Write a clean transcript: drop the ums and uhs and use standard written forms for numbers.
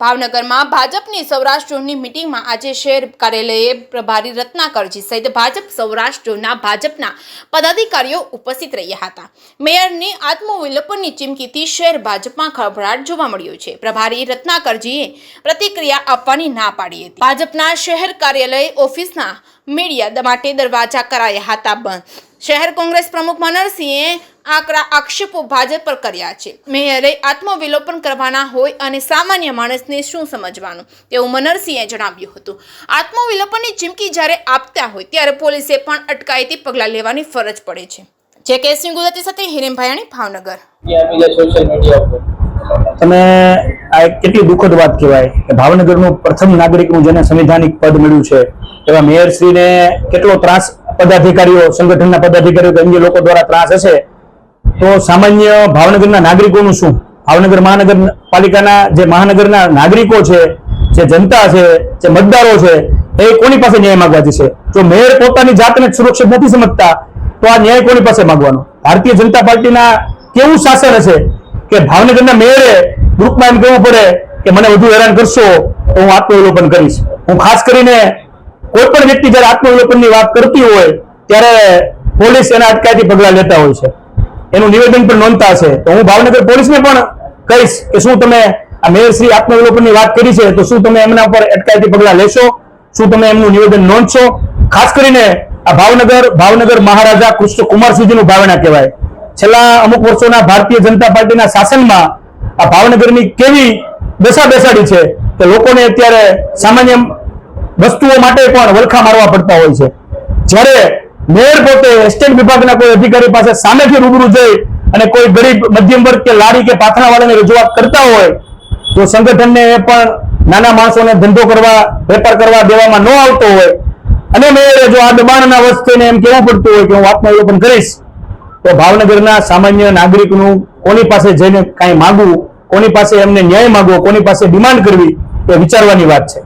ભાવનગરમાં ભાજપની સૌરાષ્ટ્ર ઝોનની મીટિંગમાં આજે શહેર કાર્યાલયે પ્રભારી રત્નાકરજી સહિત ભાજપ સૌરાષ્ટ્ર ઝોનના ભાજપના પદાધિકારીઓ ઉપસ્થિત રહ્યા હતા। મેયરની આત્મવિલોપનની ચીમકીથી શહેર ભાજપમાં ખળભળાટ જોવા મળ્યો છે। પ્રભારી રત્નાકરજીએ પ્રતિક્રિયા આપવાની ના પાડી હતી। ભાજપના શહેર કાર્યાલય ઓફિસના મીડિયા માટે દરવાજા કરાયા હતા બંધ। શહેર કોંગ્રેસ પ્રમુખ મનરસિંહે આકરા આક્ષેપો ભાજપ પર કર્યા છે। મેયરે આત્મવિલોપન કરવાના હોય અને સામાન્ય માણસને શું સમજવાનું તેવું મનરસિંહે જણાવ્યું હતું। આત્મવિલોપનની ચીમકી જ્યારે આપતા હોય ત્યારે પોલીસે પણ અટકાયતી પગલાં લેવાની ફરજ પડે છે। જે કેસની ગુજરાતી સાથે હિરેન ભાયાણી ભાવનગર। તમે આ કેટલી દુઃખદ વાત કહેવાય કે ભાવનગરનું પ્રથમ નાગરિકનું જેને સંવિધાનિક પદ મળ્યું છે એવા મેયરશ્રીને કેટલો ત્રાસ પદાધિકારીઓ સંગઠનના પદાધિકારીઓ કે અન્ય લોકો દ્વારા ત્રાસ હશે તો સામાન્ય ભાવનગરના નાગરિકોનું શું? ભાવનગર મહાનગરપાલિકાના જે મહાનગરના નાગરિકો છે, જે જનતા છે, જે મતદારો છે એ કોની પાસે ન્યાય માંગવા જશે? જો મેયર પોતાની જાતને સુરક્ષિત નથી સમજતા તો આ ન્યાય કોની પાસે માંગવાનો? ભારતીય જનતા પાર્ટીના કેવું શાસન હશે કે ભાવનગરના મેયરે ગ્રુપમાં એમ કહેવું પડે કે મને વધુ હેરાન કરશો તો હું આત્મવિલોપન કરીશ। હું ખાસ કરીને કોઈ પણ વ્યક્તિ જયારે આત્મવિલોપનની વાત કરતી હોય ત્યારે પોલીસ એના અટકાયતી પગલાં લેતા હોય છે, એનું નિવેદન પણ નોંધતા હશે। તો હું ભાવનગર પોલીસને પણ કહીશ કે શું તમે આ મેયરશ્રી આત્મવિલોપનની વાત કરી છે તો શું તમે એમના ઉપર અટકાયતી પગલાં લેશો? શું તમે એમનું નિવેદન નોંધશો? ખાસ કરીને આ ભાવનગર મહારાજા કૃષ્ણ કુમારસિંહજીનું ભાવના કહેવાય। છેલ્લા અમુક વર્ષોના ભારતીય જનતા પાર્ટીના શાસનમાં આ ભાવનગરની કેવી દશા બેસાડી છે કે લોકોને અત્યારે સામાન્ય વસ્તુઓ માટે પણ વલખા મારવા પડતા હોય છે। જ્યારે મેયર પોતે એસ્ટેટ વિભાગના કોઈ અધિકારી પાસે સામેથી રૂબરૂ જઈ અને કોઈ ગરીબ મધ્યમ વર્ગ કે લારી કે પાથરાવાળાને રજૂઆત કરતા હોય તો સંગઠનને એ પણ નાના માણસોને ધંધો કરવા વેપાર કરવા દેવામાં ન આવતો હોય અને મેયરે જો આ દબાણના વશ થઈને એમ કહેવું પડતું હોય કે હું આત્મવિલોપન કરીશ તો ભાવનગરના સામાન્ય નાગરિકનું કોની પાસે જઈને કાંઈ માંગવું, કોની પાસે એમને ન્યાય માંગવો, કોની પાસે ડિમાન્ડ કરવી એ વિચારવાની વાત છે।